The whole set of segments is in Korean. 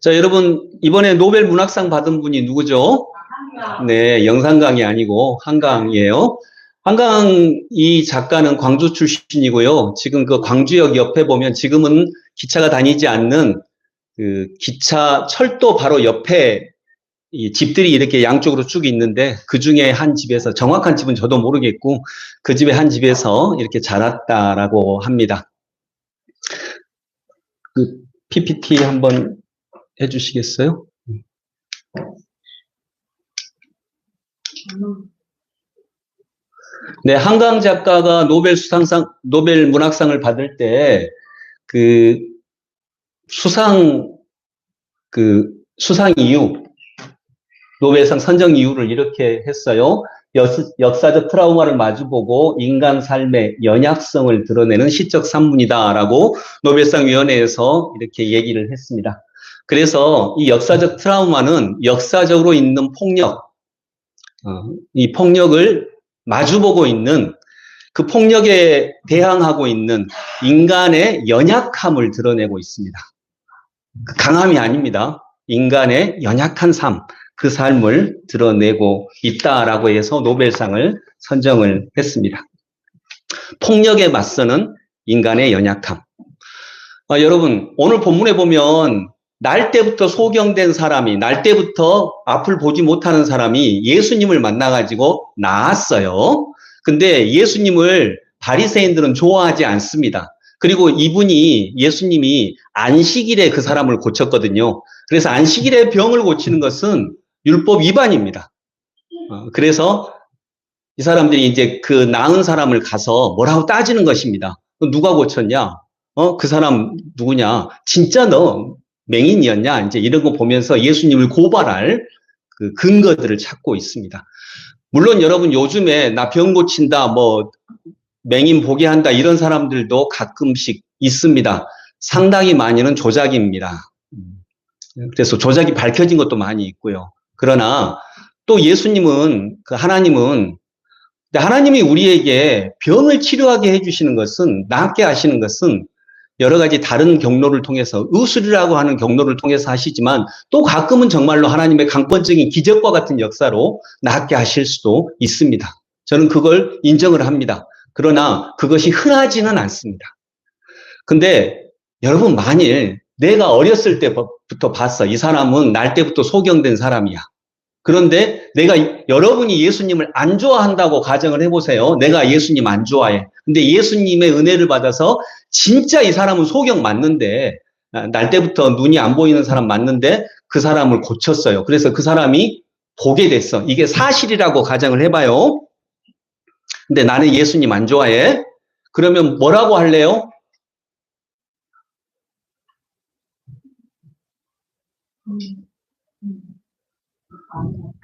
자, 여러분, 이번에 노벨 문학상 받은 분이 누구죠? 네, 영상강이 아니고 한강이에요. 한강 이 작가는 광주 출신이고요. 지금 그 광주역 옆에 보면 지금은 기차가 다니지 않는 그 기차 철도 바로 옆에 이 집들이 이렇게 양쪽으로 쭉 있는데 그 중에 한 집에서, 정확한 집은 저도 모르겠고 그 집의 한 집에서 이렇게 자랐다라고 합니다. 그 PPT 한번 해주시겠어요? 네, 한강 작가가 노벨 문학상을 받을 때 그 수상 이유, 노벨상 선정 이유를 이렇게 했어요. 역사적 트라우마를 마주보고 인간 삶의 연약성을 드러내는 시적 산문이다라고 노벨상 위원회에서 이렇게 얘기를 했습니다. 그래서 이 역사적 트라우마는 역사적으로 있는 폭력, 이 폭력을 마주보고 있는, 그 폭력에 대항하고 있는 인간의 연약함을 드러내고 있습니다. 강함이 아닙니다. 인간의 연약한 삶, 그 삶을 드러내고 있다라고 해서 노벨상을 선정을 했습니다. 폭력에 맞서는 인간의 연약함. 여러분, 오늘 본문에 보면 날 때부터 소경된 사람이, 날 때부터 앞을 보지 못하는 사람이 예수님을 만나가지고 나았어요. 근데 예수님을 바리새인들은 좋아하지 않습니다. 그리고 예수님이 안식일에 그 사람을 고쳤거든요. 그래서 안식일에 병을 고치는 것은 율법 위반입니다. 그래서 이 사람들이 이제 그 나은 사람을 가서 뭐라고 따지는 것입니다. 누가 고쳤냐? 그 사람 누구냐? 진짜 너 맹인이었냐? 이제 이런 거 보면서 예수님을 고발할 그 근거들을 찾고 있습니다. 물론 여러분, 요즘에 나 병 고친다, 뭐 맹인 보게 한다, 이런 사람들도 가끔씩 있습니다. 상당히 많이는 조작입니다. 그래서 조작이 밝혀진 것도 많이 있고요. 그러나 또 예수님은, 하나님이 우리에게 병을 치료하게 해주시는 것은, 낫게 하시는 것은 여러 가지 다른 경로를 통해서, 의술이라고 하는 경로를 통해서 하시지만, 또 가끔은 정말로 하나님의 강권적인 기적과 같은 역사로 낫게 하실 수도 있습니다. 저는 그걸 인정을 합니다. 그러나 그것이 흔하지는 않습니다. 근데 여러분, 만일 내가 어렸을 때부터 봤어. 이 사람은 날 때부터 소경된 사람이야. 그런데 여러분이 예수님을 안 좋아한다고 가정을 해보세요. 내가 예수님 안 좋아해. 근데 예수님의 은혜를 받아서 진짜 이 사람은 소경 맞는데, 날 때부터 눈이 안 보이는 사람 맞는데 그 사람을 고쳤어요. 그래서 그 사람이 보게 됐어. 이게 사실이라고 가정을 해봐요. 근데 나는 예수님 안 좋아해. 그러면 뭐라고 할래요?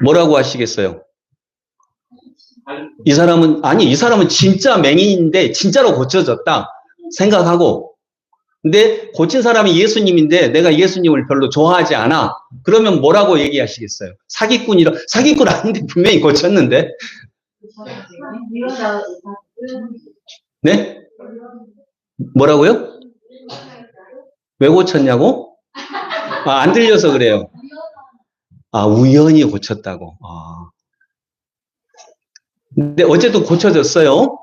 뭐라고 하시겠어요? 이 사람은 진짜 맹인인데 진짜로 고쳐졌다 생각하고, 근데 고친 사람이 예수님인데 내가 예수님을 별로 좋아하지 않아. 그러면 뭐라고 얘기하시겠어요? 사기꾼 아닌데 분명히 고쳤는데. 네? 뭐라고요? 왜 고쳤냐고? 안 들려서 그래요. 우연히 고쳤다고. 근데 어쨌든 고쳐졌어요.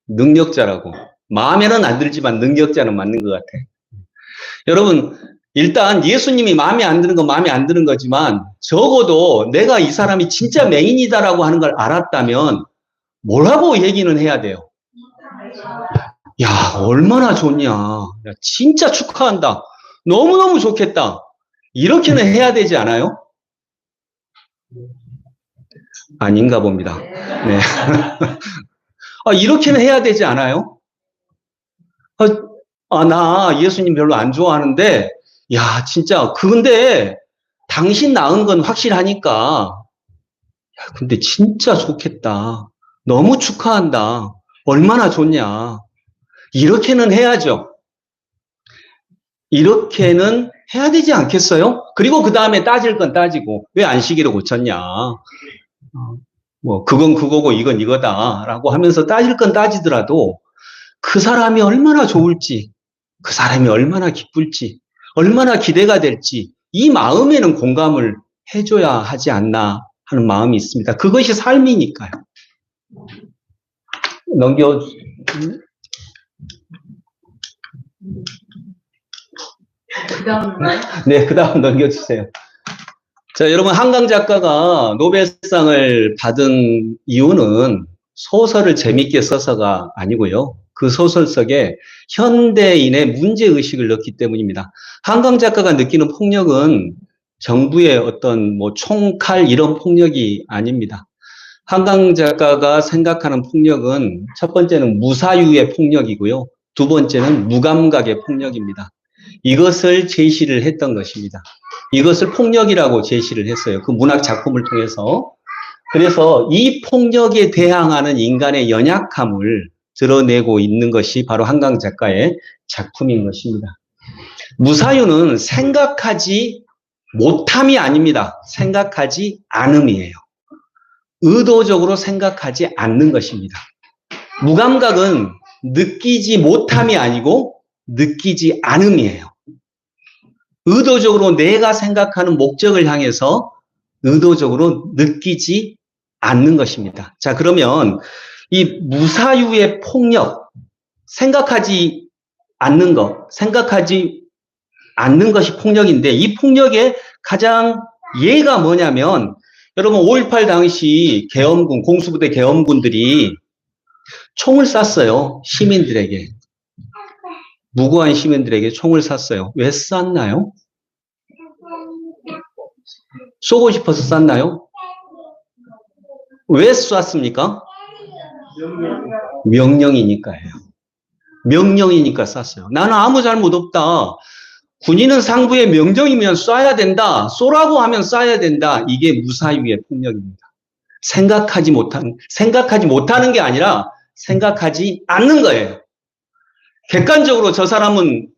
능력자라고. 마음에는 안 들지만 능력자는 맞는 것 같아. 여러분, 일단 예수님이 마음에 안 드는 거지만, 적어도 내가 이 사람이 진짜 맹인이다라고 하는 걸 알았다면 뭐라고 얘기는 해야 돼요? 야, 얼마나 좋냐. 야, 진짜 축하한다. 너무너무 좋겠다. 이렇게는 해야 되지 않아요? 아닌가 봅니다. 네. 이렇게는 해야 되지 않아요? 나 예수님 별로 안 좋아하는데, 야, 진짜, 근데 당신 낳은 건 확실하니까, 야, 근데 진짜 좋겠다. 너무 축하한다. 얼마나 좋냐. 이렇게는 해야죠. 이렇게는 해야 되지 않겠어요? 그리고 그 다음에 따질 건 따지고, 왜 안식일을 고쳤냐. 뭐, 그건 그거고 이건 이거다. 라고 하면서 따질 건 따지더라도, 그 사람이 얼마나 좋을지, 그 사람이 얼마나 기쁠지, 얼마나 기대가 될지 이 마음에는 공감을 해줘야 하지 않나 하는 마음이 있습니다. 그것이 삶이니까요. 네, 그 다음 넘겨주세요. 자, 여러분, 한강 작가가 노벨상을 받은 이유는 소설을 재밌게 써서가 아니고요. 그 소설 속에 현대인의 문제의식을 넣기 때문입니다. 한강 작가가 느끼는 폭력은 정부의 어떤 뭐 총칼 이런 폭력이 아닙니다. 한강 작가가 생각하는 폭력은 첫 번째는 무사유의 폭력이고요. 두 번째는 무감각의 폭력입니다. 이것을 제시를 했던 것입니다. 이것을 폭력이라고 제시를 했어요. 그 문학 작품을 통해서. 그래서 이 폭력에 대항하는 인간의 연약함을 드러내고 있는 것이 바로 한강 작가의 작품인 것입니다. 무사유는 생각하지 못함이 아닙니다. 생각하지 않음이에요. 의도적으로 생각하지 않는 것입니다. 무감각은 느끼지 못함이 아니고 느끼지 않음이에요. 의도적으로 내가 생각하는 목적을 향해서 의도적으로 느끼지 않는 것입니다. 자, 그러면 이 무사유의 폭력, 생각하지 않는 것, 생각하지 않는 것이 폭력인데 이 폭력의 가장 예가 뭐냐면 여러분 5.18 당시 계엄군, 공수부대 계엄군들이 총을 쐈어요. 시민들에게. 무고한 시민들에게 총을 쐈어요. 왜 쐈나요? 쏘고 싶어서 쐈나요? 왜 쐈습니까? 명령이니까예요. 명령이니까 쐈어요. 나는 아무 잘못 없다. 군인은 상부의 명령이면 쏴야 된다. 쏘라고 하면 쏴야 된다. 이게 무사유의 폭력입니다. 생각하지 못하는 게 아니라 생각하지 않는 거예요. 객관적으로 저 사람은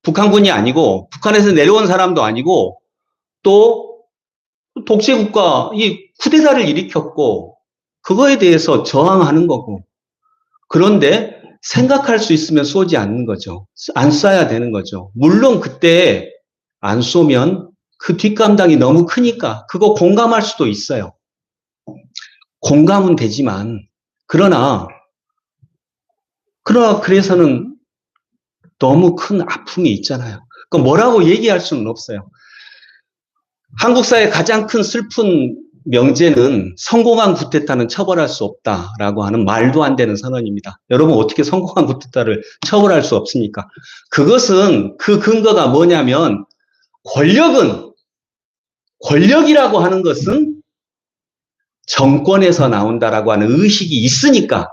북한군이 아니고 북한에서 내려온 사람도 아니고 또 독재국가 이 쿠데타를 일으켰고 그거에 대해서 저항하는 거고 그런데 생각할 수 있으면 쏘지 않는 거죠. 안 쏴야 되는 거죠. 물론 그때 안 쏘면 그 뒷감당이 너무 크니까 그거 공감할 수도 있어요. 공감은 되지만 그래서는 너무 큰 아픔이 있잖아요. 그 뭐라고 얘기할 수는 없어요. 한국 사회의 가장 큰 슬픈 명제는 성공한 쿠데타는 처벌할 수 없다라고 하는 말도 안 되는 선언입니다. 여러분 어떻게 성공한 쿠데타를 처벌할 수 없습니까? 그것은 그 근거가 뭐냐면 권력이라고 하는 것은 정권에서 나온다라고 하는 의식이 있으니까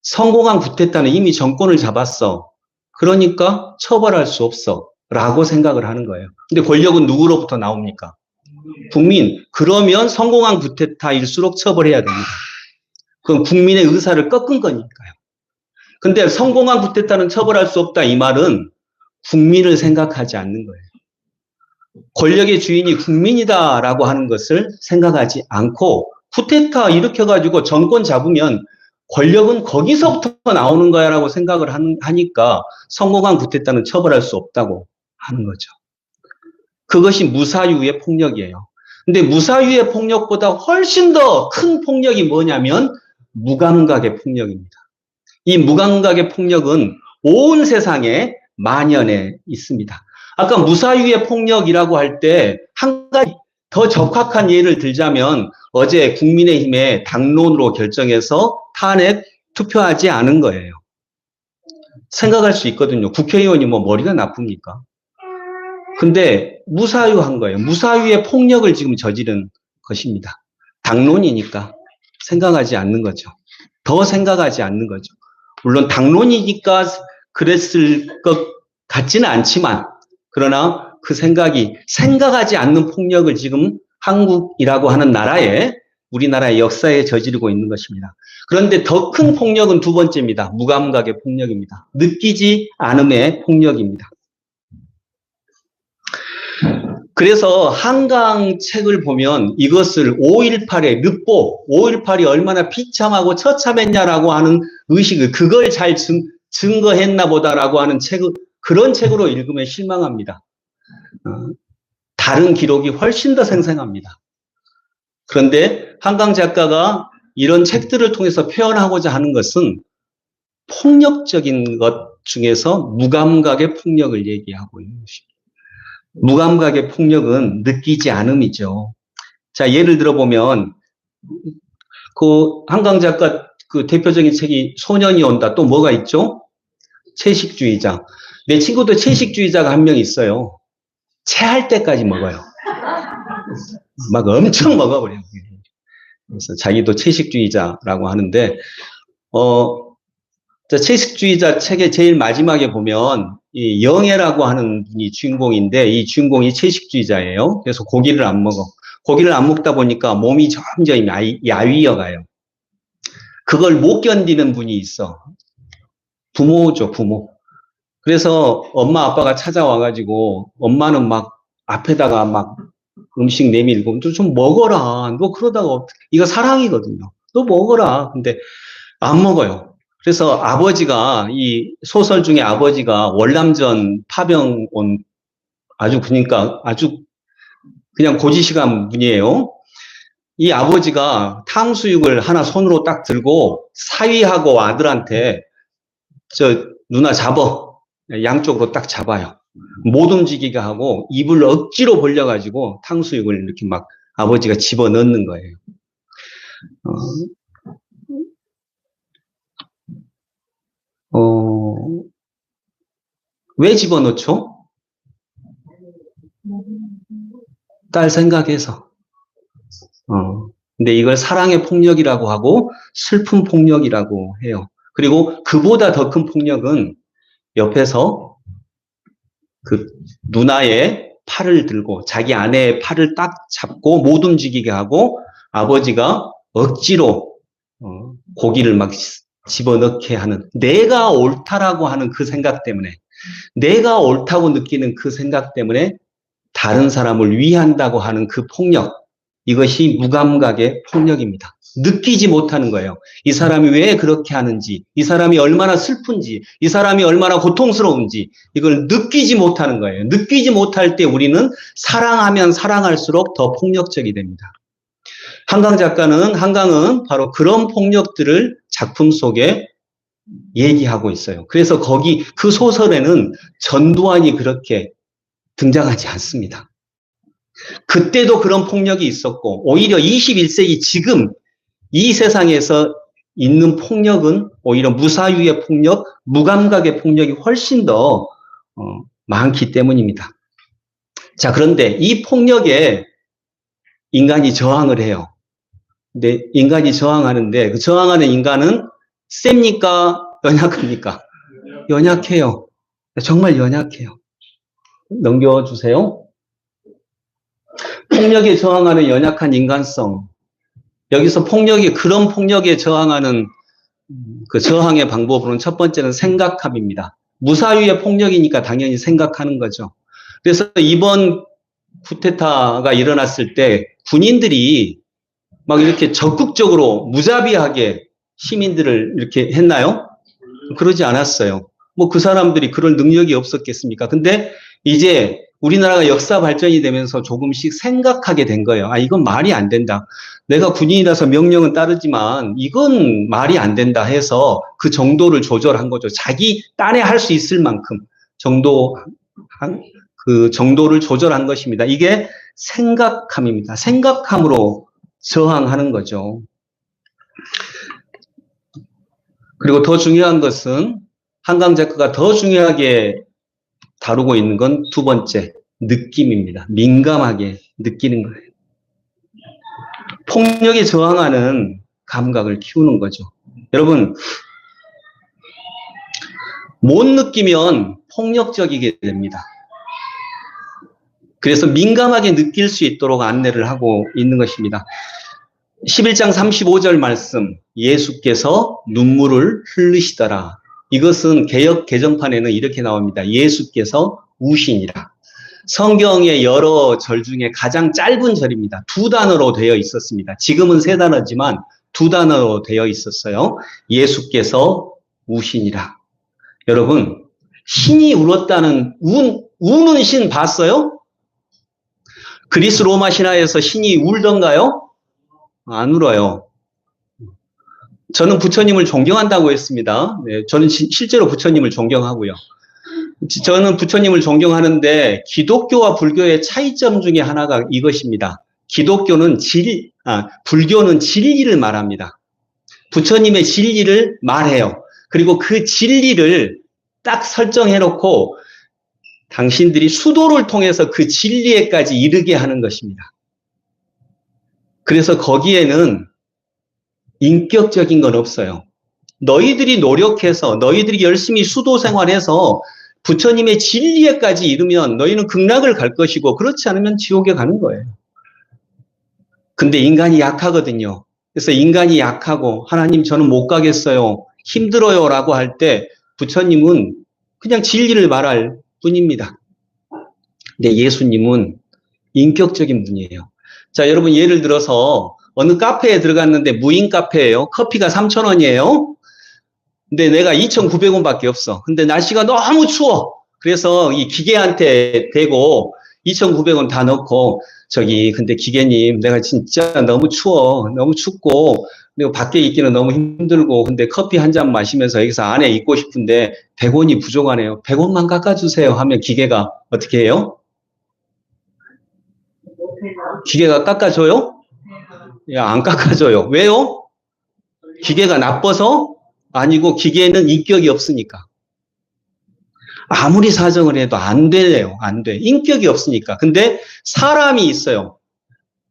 성공한 쿠데타는 이미 정권을 잡았어. 그러니까 처벌할 수 없어. 라고 생각을 하는 거예요. 근데 권력은 누구로부터 나옵니까? 국민. 그러면 성공한 쿠데타일수록 처벌해야 됩니다. 그건 국민의 의사를 꺾은 거니까요. 근데 성공한 쿠데타는 처벌할 수 없다 이 말은 국민을 생각하지 않는 거예요. 권력의 주인이 국민이다라고 하는 것을 생각하지 않고 쿠데타 일으켜가지고 정권 잡으면 권력은 거기서부터 나오는 거야라고 생각을 하니까 성공한 쿠데타는 처벌할 수 없다고 하는 거죠. 그것이 무사유의 폭력이에요. 근데 무사유의 폭력보다 훨씬 더 큰 폭력이 뭐냐면 무감각의 폭력입니다. 이 무감각의 폭력은 온 세상에 만연해 있습니다. 아까 무사유의 폭력이라고 할 때 한 가지 더 적확한 예를 들자면 어제 국민의힘의 당론으로 결정해서 탄핵 투표하지 않은 거예요. 생각할 수 있거든요. 국회의원이 뭐 머리가 나쁩니까? 근데 무사유한 거예요. 무사유의 폭력을 지금 저지른 것입니다. 당론이니까 생각하지 않는 거죠. 더 생각하지 않는 거죠. 물론 당론이니까 그랬을 것 같지는 않지만 그러나 그 생각하지 않는 폭력을 지금 한국이라고 하는 우리나라의 역사에 저지르고 있는 것입니다. 그런데 더 큰 폭력은 두 번째입니다. 무감각의 폭력입니다. 느끼지 않음의 폭력입니다. 그래서 한강 책을 보면 이것을 5.18의 늑보, 5.18이 얼마나 비참하고 처참했냐라고 하는 의식을 그걸 잘 증거했나 보다라고 하는 그런 책으로 읽으면 실망합니다. 다른 기록이 훨씬 더 생생합니다. 그런데 한강 작가가 이런 책들을 통해서 표현하고자 하는 것은 폭력적인 것 중에서 무감각의 폭력을 얘기하고 있는 것입니다. 무감각의 폭력은 느끼지 않음이죠. 자, 예를 들어보면 그 한강 작가 그 대표적인 책이 소년이 온다. 또 뭐가 있죠? 채식주의자. 내 친구도 채식주의자가 한 명 있어요. 체할 때까지 먹어요. 막 엄청 먹어버려요. 그래서 자기도 채식주의자라고 하는데, 채식주의자 책의 제일 마지막에 보면 이 영애라고 하는 분이 주인공인데 이 주인공이 채식주의자예요. 그래서 고기를 안 먹어. 고기를 안 먹다 보니까 몸이 점점 야위어 가요. 그걸 못 견디는 분이 있어. 부모죠, 부모. 그래서 엄마 아빠가 찾아와가지고 엄마는 막 앞에다가 막 음식 내밀고 좀 먹어라. 너 그러다가 이거 사랑이거든요. 너 먹어라. 근데 안 먹어요. 그래서 아버지가 이 소설 중에 아버지가 월남전 파병 온 아주 그러니까 아주 그냥 고지식한 분이에요. 이 아버지가 탕수육을 하나 손으로 딱 들고 사위하고 아들한테 저 누나 잡어 양쪽으로 딱 잡아요. 못 움직이게 하고 입을 억지로 벌려가지고 탕수육을 이렇게 막 아버지가 집어넣는 거예요. 왜 집어넣죠? 딸 생각해서. 근데 이걸 사랑의 폭력이라고 하고 슬픈 폭력이라고 해요. 그리고 그보다 더 큰 폭력은 옆에서 그 누나의 팔을 들고 자기 아내의 팔을 딱 잡고 못 움직이게 하고 아버지가 억지로 고기를 막 집어넣게 하는 내가 옳다라고 하는 그 생각 때문에 내가 옳다고 느끼는 그 생각 때문에 다른 사람을 위한다고 하는 그 폭력 이것이 무감각의 폭력입니다. 느끼지 못하는 거예요. 이 사람이 왜 그렇게 하는지, 이 사람이 얼마나 슬픈지, 이 사람이 얼마나 고통스러운지 이걸 느끼지 못하는 거예요. 느끼지 못할 때 우리는 사랑하면 사랑할수록 더 폭력적이 됩니다. 한강은 바로 그런 폭력들을 작품 속에 얘기하고 있어요. 그래서 거기 그 소설에는 전두환이 그렇게 등장하지 않습니다. 그때도 그런 폭력이 있었고 오히려 21세기 지금 이 세상에서 있는 폭력은 오히려 무사유의 폭력, 무감각의 폭력이 훨씬 더 많기 때문입니다. 자, 그런데 이 폭력에 인간이 저항을 해요. 근데 인간이 저항하는데 그 저항하는 인간은 셉니까? 연약합니까? 연약해요. 정말 연약해요. 넘겨주세요. 폭력에 저항하는 연약한 인간성. 여기서 그런 폭력에 저항하는 그 저항의 방법으로는 첫 번째는 생각함입니다. 무사유의 폭력이니까 당연히 생각하는 거죠. 그래서 이번 쿠데타가 일어났을 때 군인들이 막 이렇게 적극적으로 무자비하게 시민들을 이렇게 했나요? 그러지 않았어요. 뭐 그 사람들이 그럴 능력이 없었겠습니까? 근데 이제 우리나라가 역사 발전이 되면서 조금씩 생각하게 된 거예요. 아, 이건 말이 안 된다. 내가 군인이라서 명령은 따르지만 이건 말이 안 된다 해서 그 정도를 조절한 거죠. 자기 딴에 할 수 있을 만큼 그 정도를 조절한 것입니다. 이게 생각함입니다. 생각함으로 저항하는 거죠. 그리고 더 중요한 것은 한강 작가가 더 중요하게 다루고 있는 건 두 번째, 느낌입니다. 민감하게 느끼는 거예요. 폭력에 저항하는 감각을 키우는 거죠. 여러분, 못 느끼면 폭력적이게 됩니다. 그래서 민감하게 느낄 수 있도록 안내를 하고 있는 것입니다. 11장 35절 말씀, 예수께서 눈물을 흘리시더라. 이것은 개역 개정판에는 이렇게 나옵니다. 예수께서 우시니라. 성경의 여러 절 중에 가장 짧은 절입니다. 2단어로 되어 있었습니다. 지금은 3단어지만 2단어로 되어 있었어요. 예수께서 우시니라. 여러분, 신이 울었다는 우는 신 봤어요? 그리스 로마 신화에서 신이 울던가요? 안 울어요. 저는 부처님을 존경한다고 했습니다. 네, 저는 실제로 부처님을 존경하고요. 저는 부처님을 존경하는데 기독교와 불교의 차이점 중에 하나가 이것입니다. 불교는 진리를 말합니다. 부처님의 진리를 말해요. 그리고 그 진리를 딱 설정해놓고 당신들이 수도를 통해서 그 진리에까지 이르게 하는 것입니다. 그래서 거기에는 인격적인 건 없어요. 너희들이 노력해서 너희들이 열심히 수도 생활해서 부처님의 진리에까지 이르면 너희는 극락을 갈 것이고 그렇지 않으면 지옥에 가는 거예요. 근데 인간이 약하거든요. 그래서 인간이 약하고 하나님 저는 못 가겠어요. 힘들어요 라고 할 때 부처님은 그냥 진리를 말할 뿐입니다. 근데 예수님은 인격적인 분이에요. 자, 여러분 예를 들어서 어느 카페에 들어갔는데 무인 카페예요. 커피가 3,000원이에요. 근데 내가 2,900원밖에 없어. 근데 날씨가 너무 추워. 그래서 이 기계한테 대고 2,900원 다 넣고 근데 기계님 내가 진짜 너무 추워. 너무 춥고 그리고 밖에 있기는 너무 힘들고 근데 커피 한 잔 마시면서 여기서 안에 있고 싶은데 100원이 부족하네요. 100원만 깎아주세요 하면 기계가 어떻게 해요? 기계가 깎아줘요? 야, 안 깎아줘요. 왜요? 기계가 나빠서? 아니고 기계는 인격이 없으니까. 아무리 사정을 해도 안 돼요. 안 돼. 인격이 없으니까. 근데 사람이 있어요.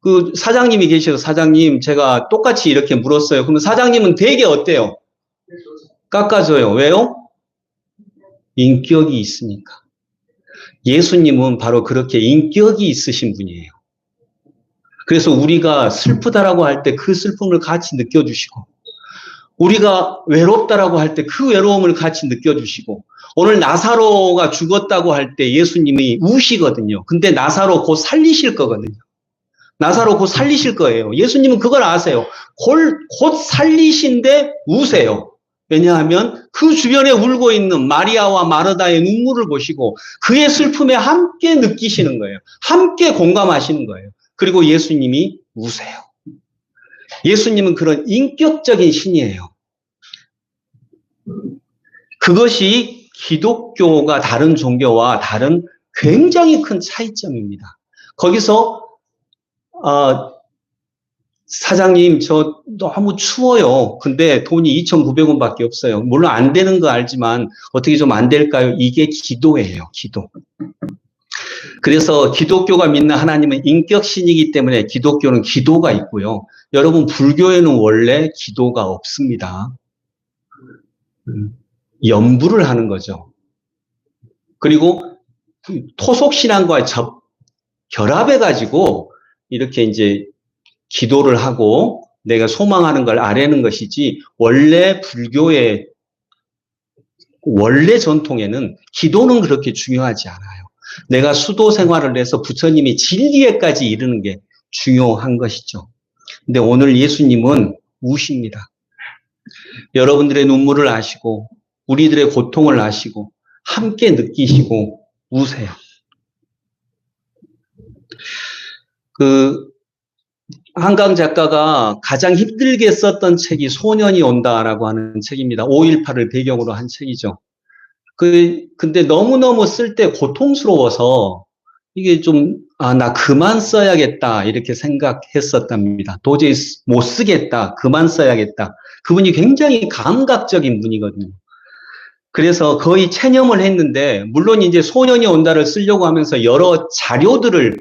그 사장님이 계셔서 사장님 제가 똑같이 이렇게 물었어요. 그러면 사장님은 되게 어때요? 깎아줘요. 왜요? 인격이 있으니까. 예수님은 바로 그렇게 인격이 있으신 분이에요. 그래서 우리가 슬프다라고 할 때 그 슬픔을 같이 느껴주시고 우리가 외롭다라고 할 때 그 외로움을 같이 느껴주시고 오늘 나사로가 죽었다고 할 때 예수님이 우시거든요. 근데 나사로 곧 살리실 거거든요. 나사로 곧 살리실 거예요. 예수님은 그걸 아세요. 곧 살리신데 우세요. 왜냐하면 그 주변에 울고 있는 마리아와 마르다의 눈물을 보시고 그의 슬픔에 함께 느끼시는 거예요. 함께 공감하시는 거예요. 그리고 예수님이 우세요. 예수님은 그런 인격적인 신이에요. 그것이 기독교가 다른 종교와 다른 굉장히 큰 차이점입니다. 거기서 사장님 저 너무 추워요. 근데 돈이 2,900원밖에 없어요. 물론 안 되는 거 알지만 어떻게 좀 안 될까요? 이게 기도예요. 기도. 그래서 기독교가 믿는 하나님은 인격신이기 때문에 기독교는 기도가 있고요. 여러분 불교에는 원래 기도가 없습니다. 염불을 하는 거죠. 그리고 토속신앙과 결합해가지고 이렇게 이제 기도를 하고 내가 소망하는 걸 아뢰는 것이지 원래 불교의 원래 전통에는 기도는 그렇게 중요하지 않아요. 내가 수도 생활을 해서 부처님의 진리에까지 이르는 게 중요한 것이죠. 근데 오늘 예수님은 우십니다. 여러분들의 눈물을 아시고 우리들의 고통을 아시고 함께 느끼시고 우세요. 한강 작가가 가장 힘들게 썼던 책이 소년이 온다라고 하는 책입니다. 5.18을 배경으로 한 책이죠. 근데 너무너무 쓸 때 고통스러워서 이게 나 그만 써야겠다 이렇게 생각했었답니다. 도저히 못 쓰겠다. 그만 써야겠다. 그분이 굉장히 감각적인 분이거든요. 그래서 거의 체념을 했는데 물론 이제 소년이 온다를 쓰려고 하면서 여러 자료들을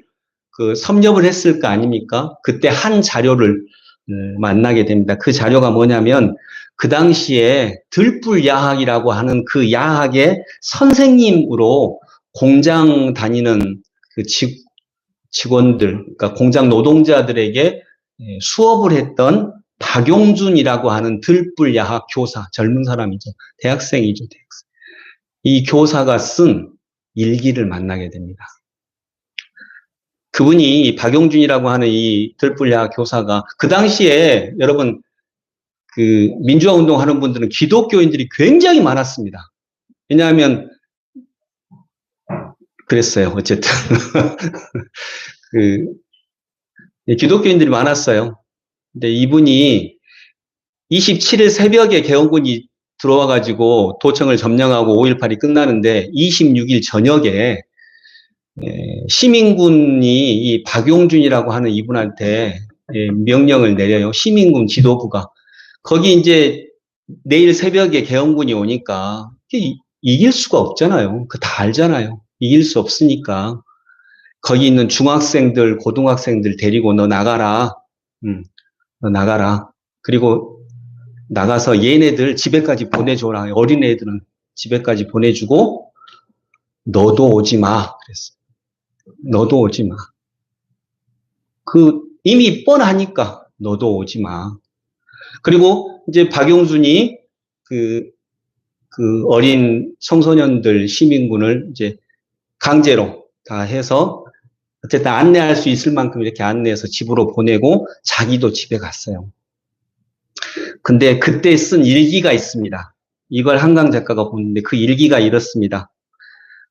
섭렵을 했을 거 아닙니까? 그때 한 자료를 만나게 됩니다. 그 자료가 뭐냐면 그 당시에 들불야학이라고 하는 그 야학의 선생님으로 공장 다니는 그 직원들, 그러니까 공장 노동자들에게 수업을 했던 박용준이라고 하는 들불야학 교사, 젊은 사람이죠. 대학생이죠, 대학생. 이 교사가 쓴 일기를 만나게 됩니다. 그분이 박용준이라고 하는 이 들불야학 교사가 그 당시에 여러분 민주화 운동 하는 분들은 기독교인들이 굉장히 많았습니다. 왜냐하면 그랬어요. 어쨌든. 그, 기독교인들이 많았어요. 근데 이분이 27일 새벽에 개헌군이 들어와가지고 도청을 점령하고 5.18이 끝나는데 26일 저녁에 시민군이 이 박용준이라고 하는 이분한테 명령을 내려요. 시민군 지도부가. 거기 이제 내일 새벽에 개헌군이 오니까 이길 수가 없잖아요. 그 다 알잖아요. 이길 수 없으니까 거기 있는 중학생들, 고등학생들 데리고 너 나가라. 너 나가라. 그리고 나가서 얘네들 집에까지 보내줘라. 어린애들은 집에까지 보내주고 너도 오지 마. 그랬어. 너도 오지 마. 이미 뻔하니까 너도 오지 마. 그리고 이제 박용순이 그 어린 청소년들 시민군을 이제 강제로 다 해서 어쨌든 안내할 수 있을 만큼 이렇게 안내해서 집으로 보내고 자기도 집에 갔어요. 근데 그때 쓴 일기가 있습니다. 이걸 한강 작가가 보는데 그 일기가 이렇습니다.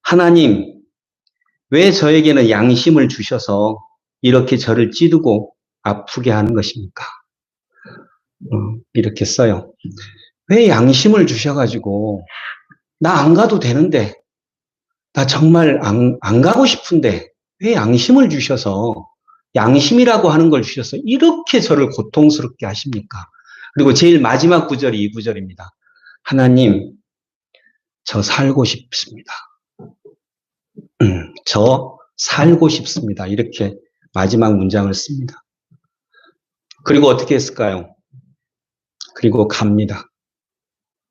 하나님, 왜 저에게는 양심을 주셔서 이렇게 저를 찌르고 아프게 하는 것입니까? 이렇게 써요. 왜 양심을 주셔가지고 나 안 가도 되는데 나 정말 안 가고 싶은데 왜 양심을 주셔서 양심이라고 하는 걸 주셔서 이렇게 저를 고통스럽게 하십니까? 그리고 제일 마지막 구절이 이 구절입니다. 하나님, 저 살고 싶습니다. 저 살고 싶습니다. 이렇게 마지막 문장을 씁니다. 그리고 어떻게 했을까요? 그리고 갑니다.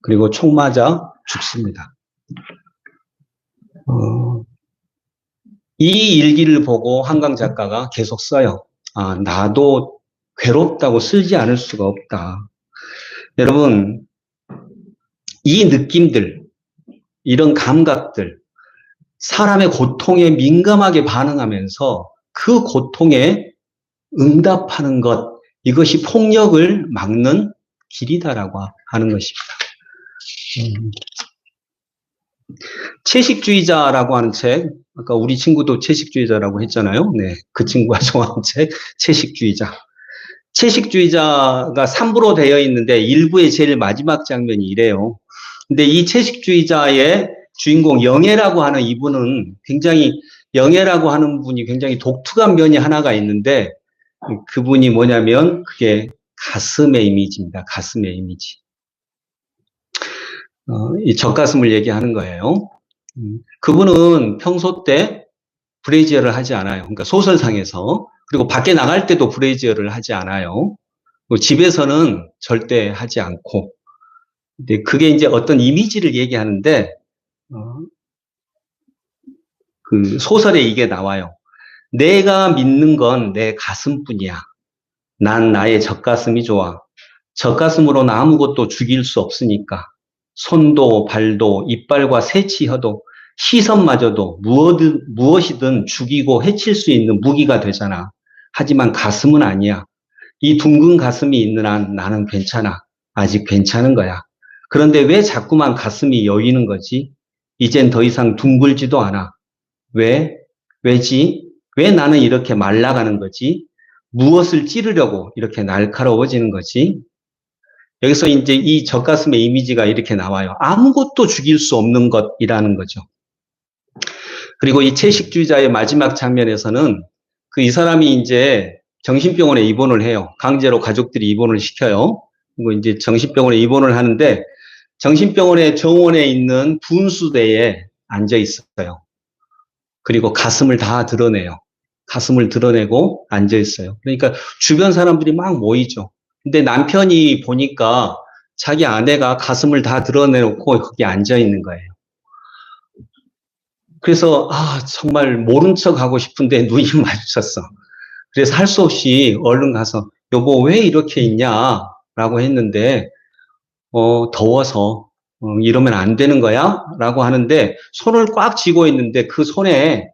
그리고 총 맞아 죽습니다. 이 일기를 보고 한강 작가가 계속 써요. 아, 나도 괴롭다고 쓰지 않을 수가 없다. 여러분, 이 느낌들, 이런 감각들, 사람의 고통에 민감하게 반응하면서 그 고통에 응답하는 것, 이것이 폭력을 막는 길이다라고 하는 것입니다. 채식주의자라고 하는 책, 아까 우리 친구도 채식주의자라고 했잖아요. 네, 그 친구가 좋아하는 책, 채식주의자. 채식주의자가 3부로 되어 있는데 1부의 제일 마지막 장면이 이래요. 근데 이 채식주의자의 주인공 영애라고 하는 이분은 영애라고 하는 분이 굉장히 독특한 면이 하나가 있는데 그분이 뭐냐면 그게 가슴의 이미지입니다. 가슴의 이미지. 이 젖가슴을 얘기하는 거예요. 그분은 평소 때 브래지어를 하지 않아요. 그러니까 소설상에서. 그리고 밖에 나갈 때도 브래지어를 하지 않아요. 집에서는 절대 하지 않고. 근데 그게 이제 어떤 이미지를 얘기하는데, 그 소설에 이게 나와요. 내가 믿는 건 내 가슴뿐이야. 난 나의 젖가슴이 좋아. 젖가슴으로는 아무것도 죽일 수 없으니까. 손도 발도 이빨과 새치혀도 시선마저도 무엇이든 죽이고 해칠 수 있는 무기가 되잖아. 하지만 가슴은 아니야. 이 둥근 가슴이 있는 한 나는 괜찮아. 아직 괜찮은 거야. 그런데 왜 자꾸만 가슴이 여이는 거지? 이젠 더 이상 둥글지도 않아. 왜지? 왜 나는 이렇게 말라가는 거지? 무엇을 찌르려고 이렇게 날카로워지는 거지? 여기서 이제 이 젖가슴의 이미지가 이렇게 나와요. 아무것도 죽일 수 없는 것이라는 거죠. 그리고 이 채식주의자의 마지막 장면에서는 이 사람이 이제 정신병원에 입원을 해요. 강제로 가족들이 입원을 시켜요. 그리고 이제 정신병원에 입원을 하는데 정신병원의 정원에 있는 분수대에 앉아 있어요. 그리고 가슴을 다 드러내요. 가슴을 드러내고 앉아 있어요. 그러니까 주변 사람들이 막 모이죠. 근데 남편이 보니까 자기 아내가 가슴을 다 드러내놓고 거기 앉아 있는 거예요. 그래서 정말 모른 척 하고 싶은데 눈이 마주쳤어. 그래서 할 수 없이 얼른 가서 여보 왜 이렇게 있냐 라고 했는데 더워서 이러면 안 되는 거야? 라고 하는데 손을 꽉 쥐고 있는데 그 손에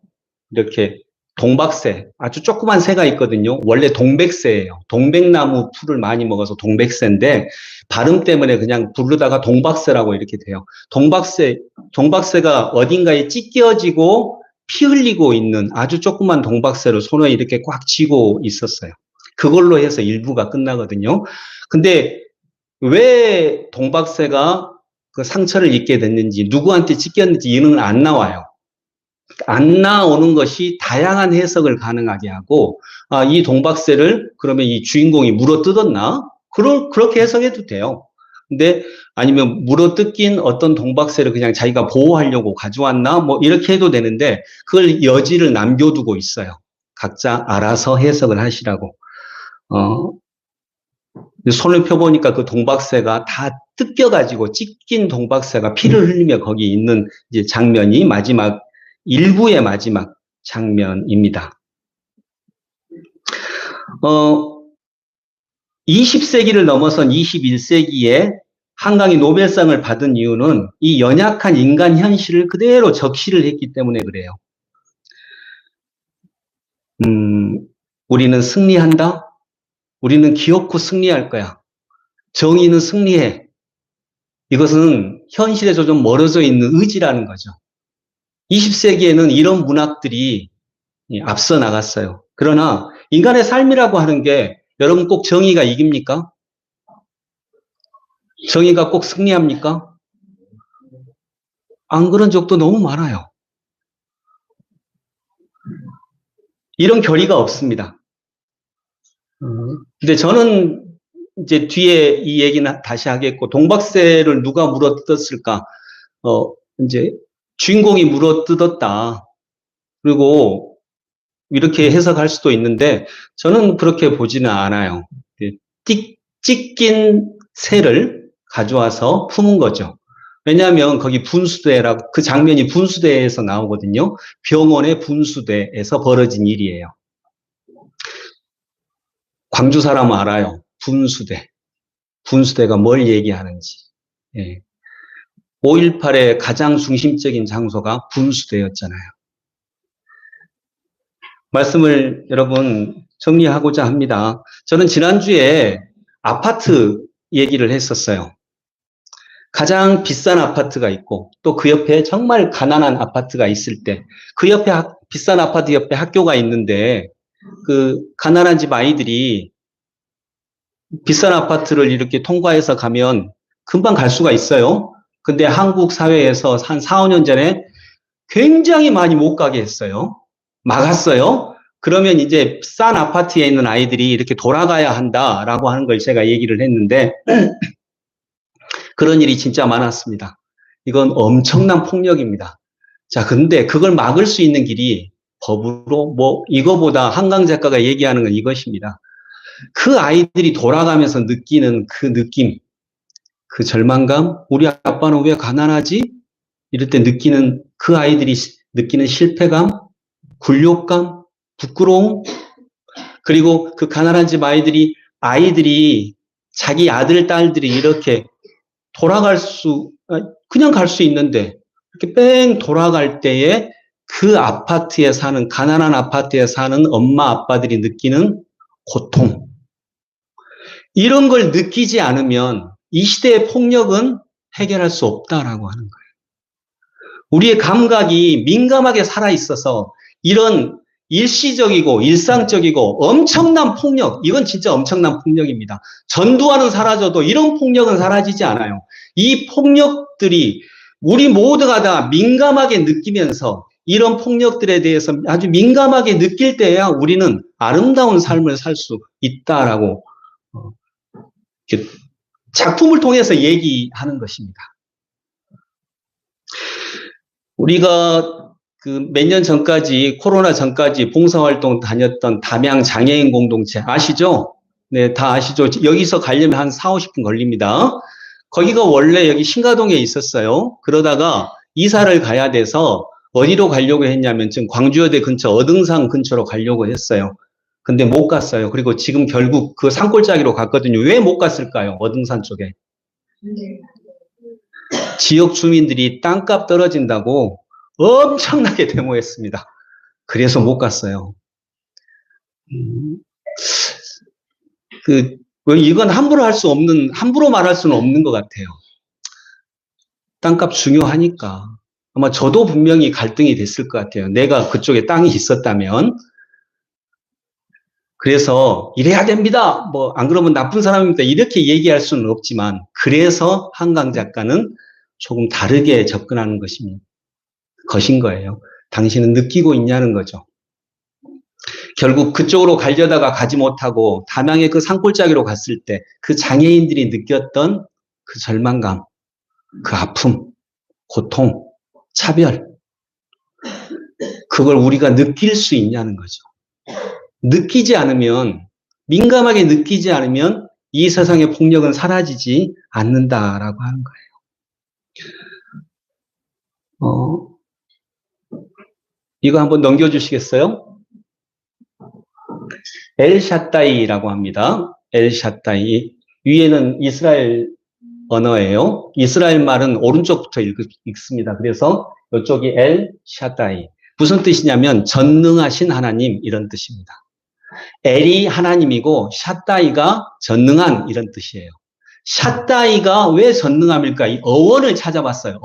이렇게 동박새, 아주 조그만 새가 있거든요. 원래 동백새예요. 동백나무 풀을 많이 먹어서 동백새인데 발음 때문에 그냥 부르다가 동박새라고 이렇게 돼요. 동박새가 어딘가에 찢겨지고 피 흘리고 있는 아주 조그만 동박새를 손에 이렇게 꽉 쥐고 있었어요. 그걸로 해서 일부가 끝나거든요. 근데 왜 동박새가 그 상처를 입게 됐는지, 누구한테 찢겼는지 이는 안 나와요. 안 나오는 것이 다양한 해석을 가능하게 하고, 아, 이 동박새를 그러면 이 주인공이 물어뜯었나? 그렇게 해석해도 돼요. 근데 아니면 물어뜯긴 어떤 동박새를 그냥 자기가 보호하려고 가져왔나? 뭐 이렇게 해도 되는데 그걸 여지를 남겨두고 있어요. 각자 알아서 해석을 하시라고. 손을 펴보니까 그 동박새가 다 뜯겨가지고 찢긴 동박새가 피를 흘리며 거기 있는 이제 장면이 마지막, 일부의 마지막 장면입니다. 20세기를 넘어선 21세기에 한강이 노벨상을 받은 이유는 이 연약한 인간 현실을 그대로 적시를 했기 때문에 그래요. 우리는 승리한다? 우리는 기어코 승리할 거야. 정의는 승리해. 이것은 현실에서 좀 멀어져 있는 의지라는 거죠. 20세기에는 이런 문학들이 앞서 나갔어요. 그러나 인간의 삶이라고 하는 게 여러분 꼭 정의가 이깁니까? 정의가 꼭 승리합니까? 안 그런 적도 너무 많아요. 이런 결의가 없습니다. 근데 저는 이제 뒤에 이 얘기는 다시 하겠고, 동박새를 누가 물어뜯었을까? 이제 주인공이 물어뜯었다. 그리고 이렇게 해석할 수도 있는데, 저는 그렇게 보지는 않아요. 찢긴 새를 가져와서 품은 거죠. 왜냐하면 거기 분수대라고, 그 장면이 분수대에서 나오거든요. 병원의 분수대에서 벌어진 일이에요. 광주 사람은 알아요. 분수대. 분수대가 뭘 얘기하는지. 예. 5.18의 가장 중심적인 장소가 분수대였잖아요. 말씀을 여러분 정리하고자 합니다. 저는 지난주에 아파트 얘기를 했었어요. 가장 비싼 아파트가 있고 또 그 옆에 정말 가난한 아파트가 있을 때 그 옆에 비싼 아파트 옆에 학교가 있는데 그 가난한 집 아이들이 비싼 아파트를 이렇게 통과해서 가면 금방 갈 수가 있어요. 근데 한국 사회에서 한 4, 5년 전에 굉장히 많이 못 가게 했어요. 막았어요. 그러면 이제 싼 아파트에 있는 아이들이 이렇게 돌아가야 한다라고 하는 걸 제가 얘기를 했는데 그런 일이 진짜 많았습니다. 이건 엄청난 폭력입니다. 자, 근데 그걸 막을 수 있는 길이 법으로 뭐 이거보다 한강 작가가 얘기하는 건 이것입니다. 그 아이들이 돌아가면서 느끼는 그 느낌, 그 절망감, 우리 아빠는 왜 가난하지? 이럴 때 느끼는 그 아이들이 느끼는 실패감, 굴욕감, 부끄러움, 그리고 그 가난한 집 아이들이 자기 아들, 딸들이 이렇게 그냥 갈 수 있는데, 이렇게 뺑 돌아갈 때에 그 아파트에 사는, 가난한 아파트에 사는 엄마, 아빠들이 느끼는 고통. 이런 걸 느끼지 않으면 이 시대의 폭력은 해결할 수 없다라고 하는 거예요. 우리의 감각이 민감하게 살아있어서 이런 일시적이고 일상적이고 엄청난 폭력, 이건 진짜 엄청난 폭력입니다. 전두환은 사라져도 이런 폭력은 사라지지 않아요. 이 폭력들이 우리 모두가 다 민감하게 느끼면서 이런 폭력들에 대해서 아주 민감하게 느낄 때야 우리는 아름다운 삶을 살 수 있다라고 작품을 통해서 얘기하는 것입니다. 우리가 그 몇 년 전까지, 코로나 전까지 봉사활동 다녔던 담양 장애인 공동체 아시죠? 네, 다 아시죠? 여기서 가려면 한 4, 50분 걸립니다. 거기가 원래 여기 신가동에 있었어요. 그러다가 이사를 가야 돼서 어디로 가려고 했냐면 지금 광주여대 근처 어등산 근처로 가려고 했어요. 근데 못 갔어요. 그리고 지금 결국 그 산골짜기로 갔거든요. 왜 못 갔을까요? 어등산 쪽에. 지역 주민들이 땅값 떨어진다고 엄청나게 데모했습니다. 그래서 못 갔어요. 이건 함부로 말할 수는 없는 것 같아요. 땅값 중요하니까. 아마 저도 분명히 갈등이 됐을 것 같아요. 내가 그쪽에 땅이 있었다면. 그래서 이래야 됩니다. 뭐 안 그러면 나쁜 사람입니다. 이렇게 얘기할 수는 없지만 그래서 한강 작가는 조금 다르게 접근하는 것인 거예요. 당신은 느끼고 있냐는 거죠. 결국 그쪽으로 가려다가 가지 못하고 다낭의 그 산골짜기로 갔을 때 그 장애인들이 느꼈던 그 절망감, 그 아픔, 고통, 차별, 그걸 우리가 느낄 수 있냐는 거죠. 느끼지 않으면, 민감하게 느끼지 않으면 이 세상의 폭력은 사라지지 않는다라고 하는 거예요. 이거 한번 넘겨주시겠어요? 엘샤다이라고 합니다. 엘샤다이. 위에는 이스라엘 언어예요. 이스라엘 말은 오른쪽부터 읽습니다. 그래서 이쪽이 엘샤다이. 무슨 뜻이냐면 전능하신 하나님 이런 뜻입니다. 엘이 하나님이고 샤다이가 전능한 이런 뜻이에요. 샤다이가 왜 전능함일까? 이 어원을 찾아봤어요.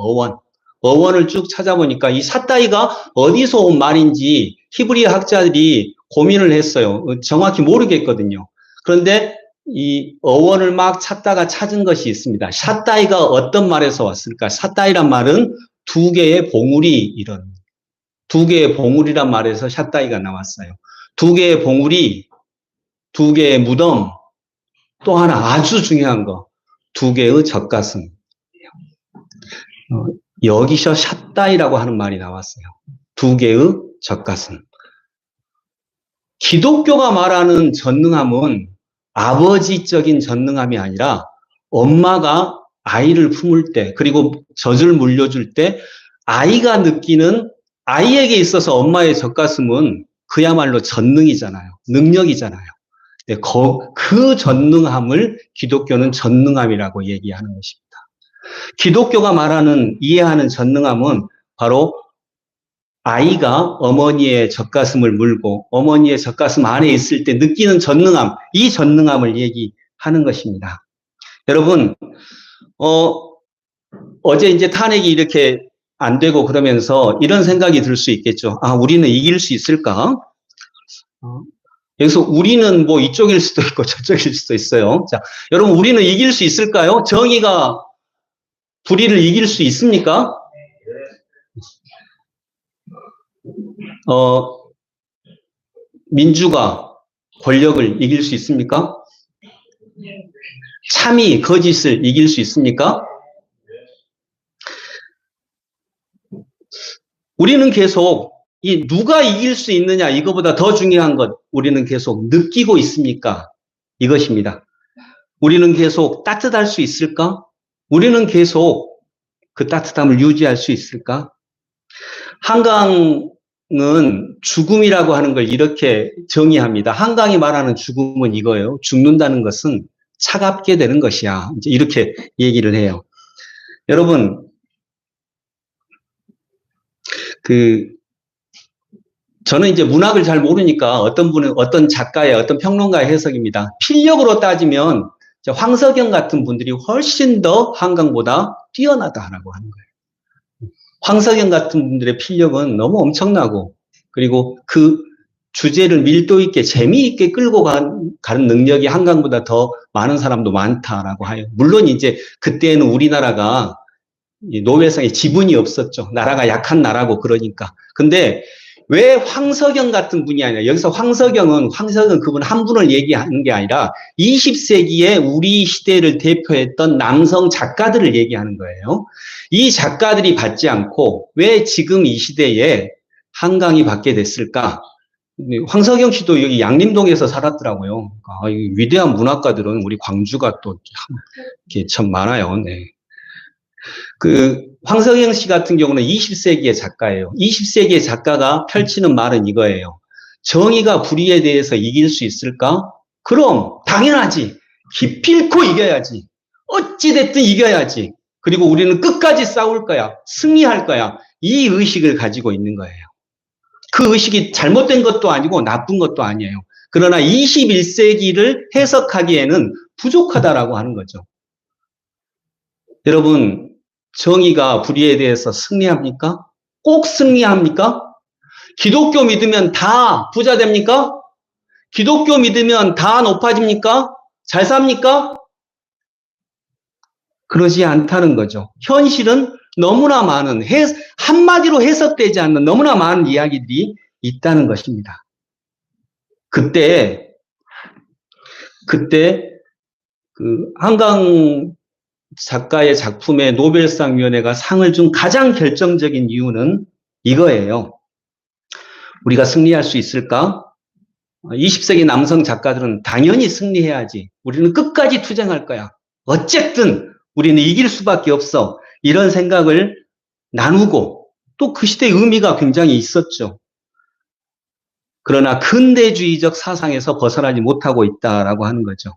어원을 쭉 찾아보니까 이 샤다이가 어디서 온 말인지 히브리 학자들이 고민을 했어요. 정확히 모르겠거든요. 그런데 이 어원을 막 찾다가 찾은 것이 있습니다. 샤다이가 어떤 말에서 왔을까? 샤다이란 말은 두 개의 봉우리란 말에서 샤다이가 나왔어요. 두 개의 봉우리, 두 개의 무덤, 또 하나 아주 중요한 거, 두 개의 젖가슴. 여기서 샤다이라고 하는 말이 나왔어요. 두 개의 젖가슴. 기독교가 말하는 전능함은 아버지적인 전능함이 아니라 엄마가 아이를 품을 때, 그리고 젖을 물려줄 때 아이가 느끼는, 아이에게 있어서 엄마의 젖가슴은 그야말로 전능이잖아요. 능력이잖아요. 그 전능함을 기독교는 전능함이라고 얘기하는 것입니다. 기독교가 말하는, 이해하는 전능함은 바로 아이가 어머니의 젖가슴을 물고 어머니의 젖가슴 안에 있을 때 느끼는 전능함, 이 전능함을 얘기하는 것입니다. 여러분, 어제 이제 탄핵이 이렇게 안 되고 그러면서 이런 생각이 들 수 있겠죠. 아, 우리는 이길 수 있을까? 여기서 우리는 뭐 이쪽일 수도 있고 저쪽일 수도 있어요. 자, 여러분, 우리는 이길 수 있을까요? 정의가 불의를 이길 수 있습니까? 민주가 권력을 이길 수 있습니까? 참이 거짓을 이길 수 있습니까? 우리는 계속 이 누가 이길 수 있느냐, 이거보다 더 중요한 것, 우리는 계속 느끼고 있습니까? 이것입니다. 우리는 계속 따뜻할 수 있을까? 우리는 계속 그 따뜻함을 유지할 수 있을까? 한강은 죽음이라고 하는 걸 이렇게 정의합니다. 한강이 말하는 죽음은 이거예요. 죽는다는 것은 차갑게 되는 것이야. 이제 이렇게 얘기를 해요. 여러분, 저는 이제 문학을 잘 모르니까 어떤 작가의, 어떤 평론가의 해석입니다. 필력으로 따지면 황석영 같은 분들이 훨씬 더 한강보다 뛰어나다라고 하는 거예요. 황석영 같은 분들의 필력은 너무 엄청나고, 그리고 그 주제를 밀도 있게 재미있게 끌고 가는 능력이 한강보다 더 많은 사람도 많다라고 해요. 물론 이제 그때는 우리나라가 노벨상에 지분이 없었죠. 나라가 약한 나라고 그러니까. 근데 왜 황석영 같은 분이 아니라, 여기서 황석영 그분 한 분을 얘기하는 게 아니라 20세기에 우리 시대를 대표했던 남성 작가들을 얘기하는 거예요. 이 작가들이 받지 않고 왜 지금 이 시대에 한강이 받게 됐을까? 황석영 씨도 여기 양림동에서 살았더라고요. 이 위대한 문학가들은 우리 광주가 또 참 많아요. 네. 황석영 씨 같은 경우는 20세기의 작가예요. 20세기의 작가가 펼치는 말은 이거예요. 정의가 불의에 대해서 이길 수 있을까? 그럼 당연하지. 기필코 이겨야지. 어찌됐든 이겨야지. 그리고 우리는 끝까지 싸울 거야. 승리할 거야. 이 의식을 가지고 있는 거예요. 그 의식이 잘못된 것도 아니고 나쁜 것도 아니에요. 그러나 21세기를 해석하기에는 부족하다라고 하는 거죠. 여러분, 정의가 불의에 대해서 승리합니까? 꼭 승리합니까? 기독교 믿으면 다 부자 됩니까? 기독교 믿으면 다 높아집니까? 잘 삽니까? 그러지 않다는 거죠. 현실은 너무나 많은, 한마디로 해석되지 않는 너무나 많은 이야기들이 있다는 것입니다. 그때 그 한강 작가의 작품에 노벨상 위원회가 상을 준 가장 결정적인 이유는 이거예요. 우리가 승리할 수 있을까? 20세기 남성 작가들은 당연히 승리해야지. 우리는 끝까지 투쟁할 거야. 어쨌든 우리는 이길 수밖에 없어. 이런 생각을 나누고 또 그 시대의 의미가 굉장히 있었죠. 그러나 근대주의적 사상에서 벗어나지 못하고 있다라고 하는 거죠.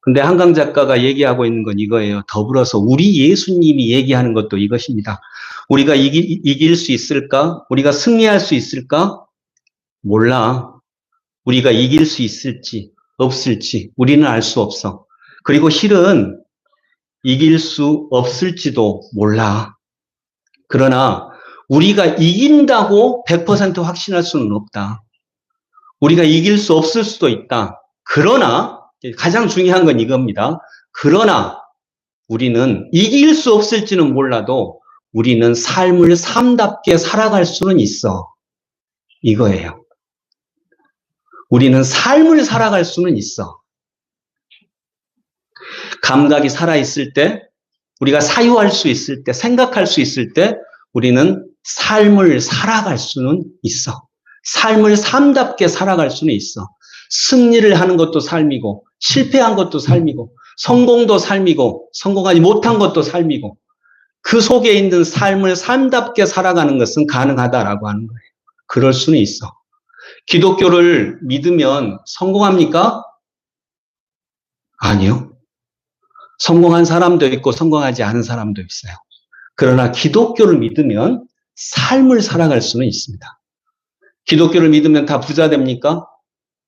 근데 한강 작가가 얘기하고 있는 건 이거예요. 더불어서 우리 예수님이 얘기하는 것도 이것입니다. 우리가 이길 수 있을까? 우리가 승리할 수 있을까? 몰라. 우리가 이길 수 있을지 없을지 우리는 알 수 없어. 그리고 실은 이길 수 없을지도 몰라. 그러나 우리가 이긴다고 100% 확신할 수는 없다. 우리가 이길 수 없을 수도 있다. 그러나 가장 중요한 건 이겁니다. 그러나 우리는 이길 수 없을지는 몰라도 우리는 삶을 삶답게 살아갈 수는 있어. 이거예요. 우리는 삶을 살아갈 수는 있어. 감각이 살아있을 때, 우리가 사유할 수 있을 때, 생각할 수 있을 때 우리는 삶을 살아갈 수는 있어. 삶을 삶답게 살아갈 수는 있어. 승리를 하는 것도 삶이고 실패한 것도 삶이고 성공도 삶이고 성공하지 못한 것도 삶이고 그 속에 있는 삶을 삶답게 살아가는 것은 가능하다라고 하는 거예요. 그럴 수는 있어. 기독교를 믿으면 성공합니까? 아니요. 성공한 사람도 있고 성공하지 않은 사람도 있어요. 그러나 기독교를 믿으면 삶을 살아갈 수는 있습니다. 기독교를 믿으면 다 부자 됩니까?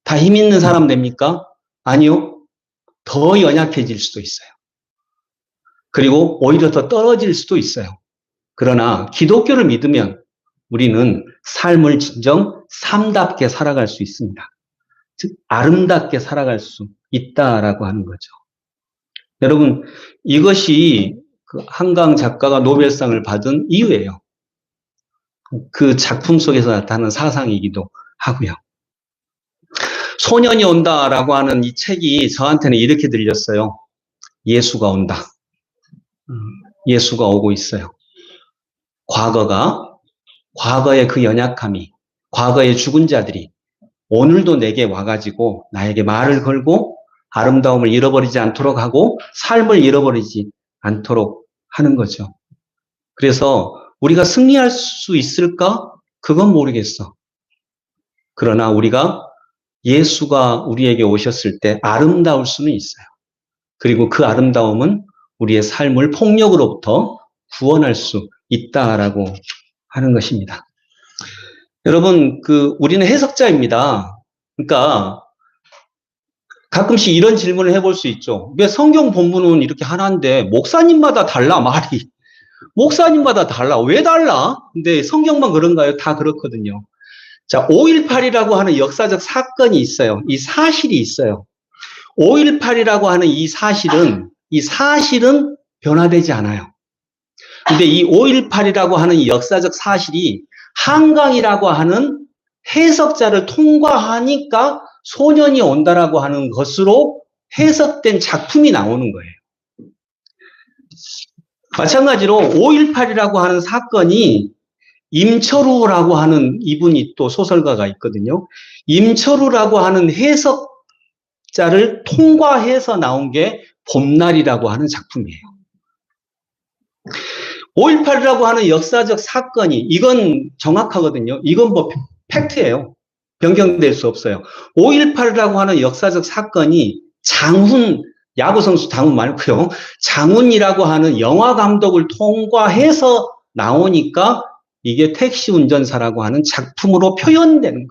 다 힘 있는 사람 됩니까? 아니요. 더 연약해질 수도 있어요. 그리고 오히려 더 떨어질 수도 있어요. 그러나 기독교를 믿으면 우리는 삶을 진정 삶답게 살아갈 수 있습니다. 즉 아름답게 살아갈 수 있다라고 하는 거죠. 여러분, 이것이 그 한강 작가가 노벨상을 받은 이유예요. 그 작품 속에서 나타나는 사상이기도 하고요. 소년이 온다라고 하는 이 책이 저한테는 이렇게 들렸어요. 예수가 온다. 예수가 오고 있어요. 과거의 그 연약함이, 과거의 죽은 자들이 오늘도 내게 와가지고 나에게 말을 걸고 아름다움을 잃어버리지 않도록 하고 삶을 잃어버리지 않도록 하는 거죠. 그래서 우리가 승리할 수 있을까? 그건 모르겠어. 그러나 우리가 예수가 우리에게 오셨을 때 아름다울 수는 있어요. 그리고 그 아름다움은 우리의 삶을 폭력으로부터 구원할 수 있다라고 하는 것입니다. 여러분, 우리는 해석자입니다. 그러니까 가끔씩 이런 질문을 해볼 수 있죠. 왜 성경 본문은 이렇게 하나인데 목사님마다 달라, 말이. 목사님마다 달라. 왜 달라? 근데 성경만 그런가요? 다 그렇거든요. 자, 5.18이라고 하는 역사적 사건이 있어요. 이 사실이 있어요. 5.18이라고 하는 이 사실은 변화되지 않아요. 근데 이 5.18이라고 하는 이 역사적 사실이 한강이라고 하는 해석자를 통과하니까 소년이 온다라고 하는 것으로 해석된 작품이 나오는 거예요. 마찬가지로 5.18이라고 하는 사건이 임철우라고 하는 이분이 또 소설가가 있거든요. 임철우라고 하는 해석자를 통과해서 나온 게 봄날이라고 하는 작품이에요. 5.18이라고 하는 역사적 사건이 이건 정확하거든요. 이건 뭐 팩트예요. 변경될 수 없어요. 5.18이라고 하는 역사적 사건이 장훈, 야구선수 장훈 말고요. 장훈이라고 하는 영화 감독을 통과해서 나오니까 이게 택시 운전사라고 하는 작품으로 표현되는 거예요.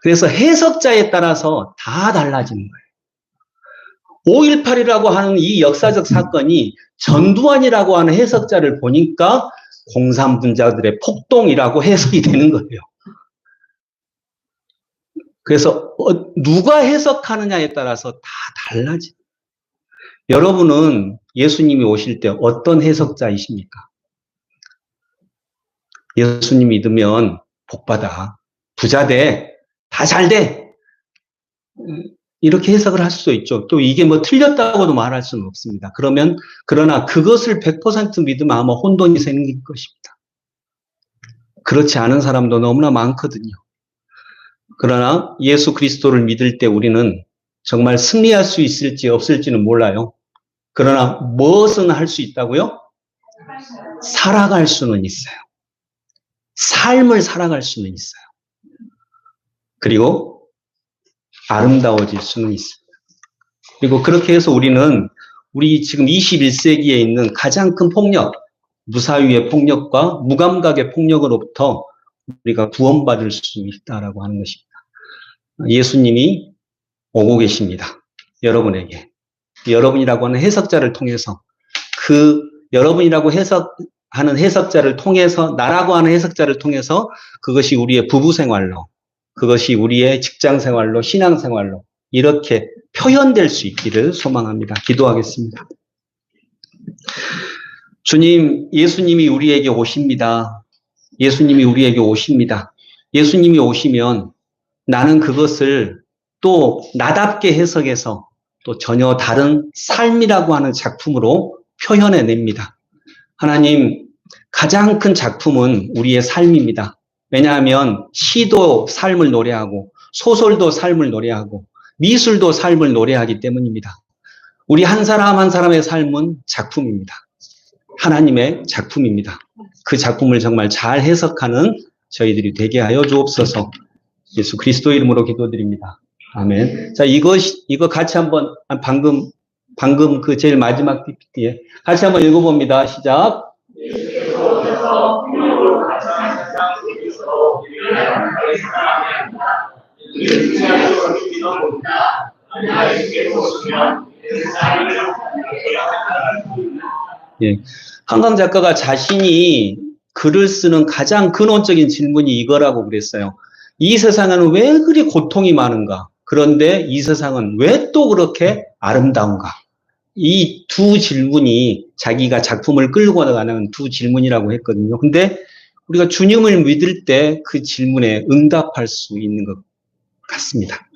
그래서 해석자에 따라서 다 달라지는 거예요. 5.18이라고 하는 이 역사적 사건이 전두환이라고 하는 해석자를 보니까 공산분자들의 폭동이라고 해석이 되는 거예요. 그래서 누가 해석하느냐에 따라서 다 달라져요. 여러분은 예수님이 오실 때 어떤 해석자이십니까? 예수님 믿으면 복받아, 부자 돼, 다 잘 돼. 이렇게 해석을 할 수도 있죠. 또 이게 뭐 틀렸다고도 말할 수는 없습니다. 그러나 그것을 100% 믿으면 아마 혼돈이 생길 것입니다. 그렇지 않은 사람도 너무나 많거든요. 그러나 예수 그리스도를 믿을 때 우리는 정말 승리할 수 있을지 없을지는 몰라요. 그러나 무엇은 할 수 있다고요? 살아갈 수는 있어요. 삶을 살아갈 수는 있어요. 그리고 아름다워질 수는 있습니다. 그리고 그렇게 해서 우리 지금 21세기에 있는 가장 큰 폭력, 무사위의 폭력과 무감각의 폭력으로부터 우리가 구원받을 수 있다라고 하는 것입니다. 예수님이 오고 계십니다. 여러분에게. 여러분이라고 하는 해석자를 통해서 여러분이라고 해석하는 해석자를 통해서 나라고 하는 해석자를 통해서 그것이 우리의 부부 생활로 그것이 우리의 직장 생활로 신앙 생활로 이렇게 표현될 수 있기를 소망합니다. 기도하겠습니다. 주님, 예수님이 우리에게 오십니다. 예수님이 우리에게 오십니다. 예수님이 오시면 나는 그것을 또 나답게 해석해서 또 전혀 다른 삶이라고 하는 작품으로 표현해냅니다. 하나님, 가장 큰 작품은 우리의 삶입니다. 왜냐하면 시도 삶을 노래하고 소설도 삶을 노래하고 미술도 삶을 노래하기 때문입니다. 우리 한 사람 한 사람의 삶은 작품입니다. 하나님의 작품입니다. 그 작품을 정말 잘 해석하는 저희들이 되게 하여 주옵소서. 예수 그리스도 이름으로 기도드립니다. 아멘. 자, 이거 같이 한번 방금 그 제일 마지막 PPT에 같이 한번 읽어봅니다. 시작. 예. 한강 작가가 자신이 글을 쓰는 가장 근원적인 질문이 이거라고 그랬어요. 이 세상에는 왜 그리 고통이 많은가? 그런데 이 세상은 왜 또 그렇게 아름다운가? 이 두 질문이 자기가 작품을 끌고 나가는 두 질문이라고 했거든요. 근데 우리가 주님을 믿을 때 그 질문에 응답할 수 있는 것 같습니다.